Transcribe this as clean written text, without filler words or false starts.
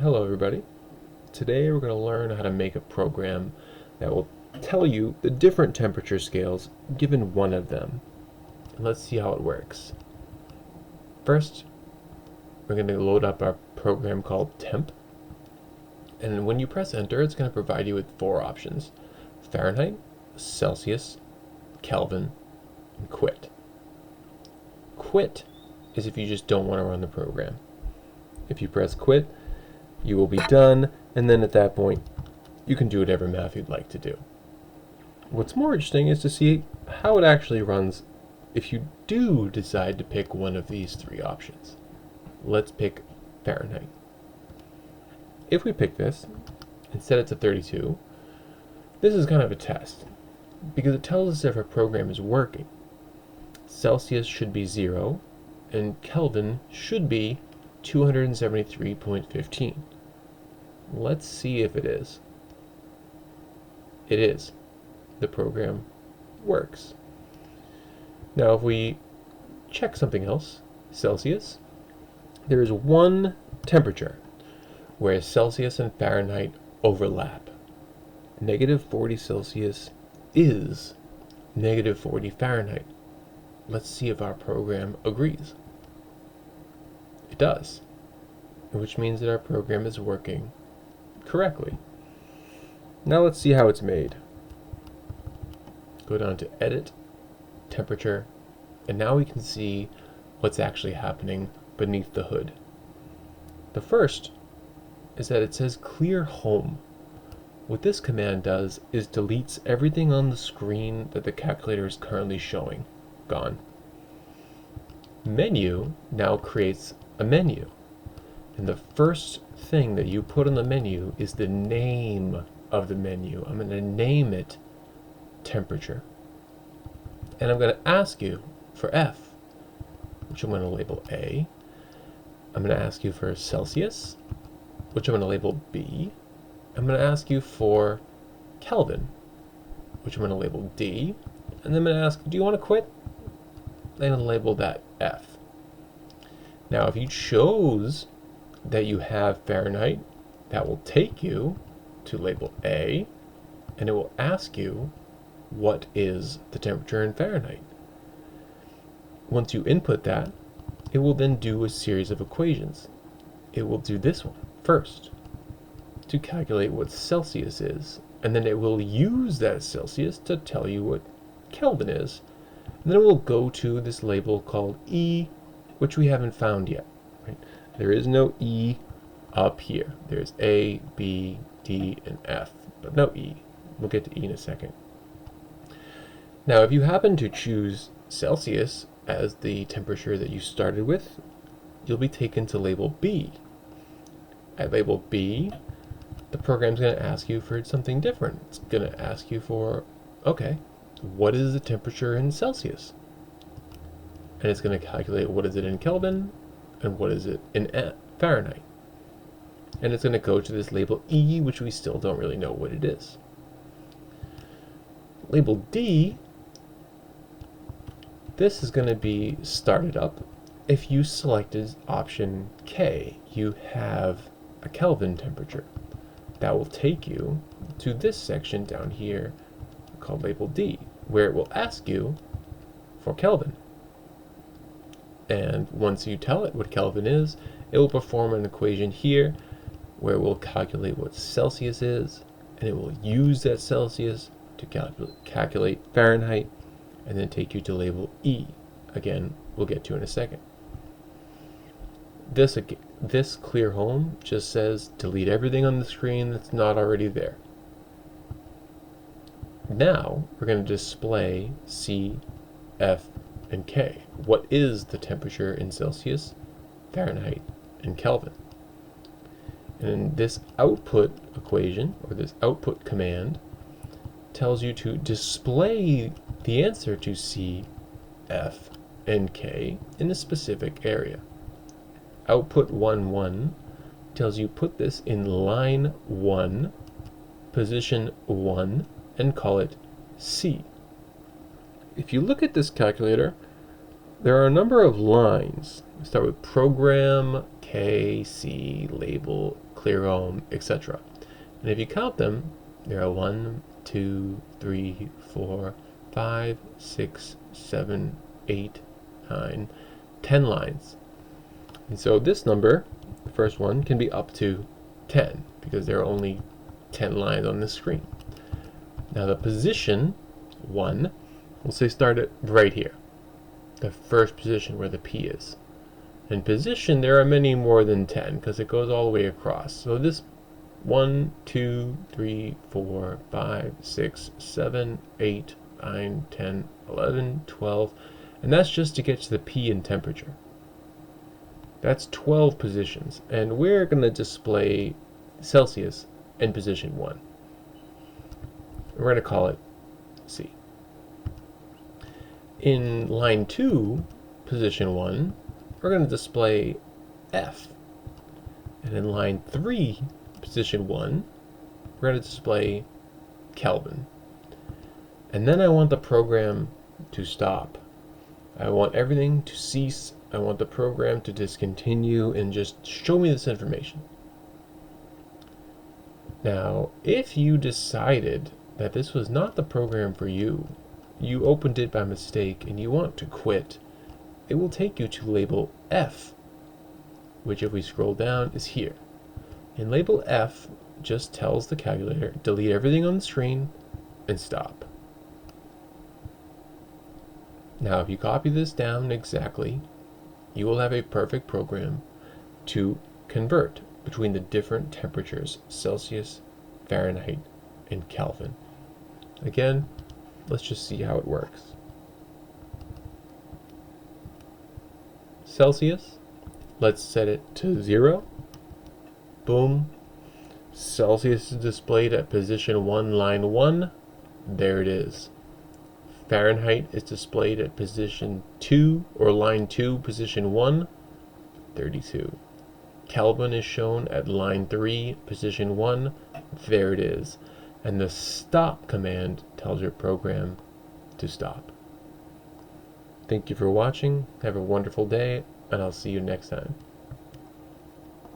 Hello everybody. Today we're going to learn how to make a program that will tell you the different temperature scales given one of them. And let's see how it works. First, we're going to load up our program called temp. And when you press enter, it's going to provide you with four options: Fahrenheit, Celsius, Kelvin, and quit. Quit is if you just don't want to run the program. If you press quit, you will be done, and then at that point, you can do whatever math you'd like to do. What's more interesting is to see how it actually runs if you do decide to pick one of these three options. Let's pick Fahrenheit. If we pick this and set it to 32, this is kind of a test because it tells us if our program is working. Celsius should be 0, and Kelvin should be 273.15. Let's see if it is. It is. The program works. Now if we check something else, Celsius, there is one temperature where Celsius and Fahrenheit overlap. -40 Celsius is -40 Fahrenheit. Let's see if our program agrees. It does, which means that our program is working correctly. Now let's see how it's made. Go down to Edit, Temperature, and now we can see what's actually happening beneath the hood. The first is that it says clear home. What this command does is deletes everything on the screen that the calculator is currently showing. Gone. Menu now creates a menu. And the first thing that you put on the menu is the name of the menu. I'm going to name it temperature. And I'm going to ask you for F, which I'm going to label A. I'm going to ask you for Celsius, which I'm going to label B. I'm going to ask you for Kelvin, which I'm going to label D. And then I'm going to ask, do you want to quit? I'm going to label that F. Now, if you chose that you have Fahrenheit, that will take you to label A, and it will ask you what is the temperature in Fahrenheit. Once you input that, it will then do a series of equations. It will do this one first to calculate what Celsius is, and then it will use that Celsius to tell you what Kelvin is. And then it will go to this label called E, which we haven't found yet. Right? There is no E up here. There's A, B, D, and F, but no E. We'll get to E in a second. Now, if you happen to choose Celsius as the temperature that you started with, you'll be taken to label B. At label B, the program's going to ask you for something different. It's going to ask you for, okay, what is the temperature in Celsius? And it's going to calculate what is it in Kelvin and what is it in Fahrenheit. And it's going to go to this label E, which we still don't really know what it is. Label D, this is going to be started up. If you selected option K, you have a Kelvin temperature. That will take you to this section down here called label D, where it will ask you for Kelvin. And once you tell it what Kelvin is, it will perform an equation here where it will calculate what Celsius is, and it will use that Celsius to calculate Fahrenheit, and then take you to label E. Again, we'll get to in a second. This clear home just says delete everything on the screen that's not already there. Now we're going to display C, F, and K. What is the temperature in Celsius, Fahrenheit, and Kelvin? And this output equation, or this output command, tells you to display the answer to C, F, and K in a specific area. Output 1, 1 tells you put this in line 1, position 1, and call it C. If you look at this calculator, there are a number of lines. Start with program, K, C, label, clear ohm, etc. And if you count them, there are 1, 2, 3, 4, 5, 6, 7, 8, 9, 10 lines. And so this number, the first one, can be up to 10 because there are only 10 lines on this screen. Now the position 1, we'll say start it right here, the first position where the P is. In position, there are many more than 10 because it goes all the way across. So this 1, 2, 3, 4, 5, 6, 7, 8, 9, 10, 11, 12, and that's just to get to the P in temperature. That's 12 positions, and we're going to display Celsius in position 1. We're going to call it C. In line 2, position 1, we're going to display F. And in line 3, position 1, we're going to display Kelvin. And then I want the program to stop. I want everything to cease. I want the program to discontinue and just show me this information. Now, if you decided that this was not the program for you, you opened it by mistake and you want to quit, it will take you to label F, which if we scroll down is here. And label F just tells the calculator, delete everything on the screen and stop. Now if you copy this down exactly, you will have a perfect program to convert between the different temperatures, Celsius, Fahrenheit, and Kelvin. Again, let's just see how it works. Celsius, let's set it to 0. Boom. Celsius is displayed at position 1, line 1. There it is. Fahrenheit is displayed at position 2, or line 2, position 1, 32. Kelvin is shown at line 3, position 1, there it is. And the stop command tells your program to stop. Thank you for watching, have a wonderful day, and I'll see you next time.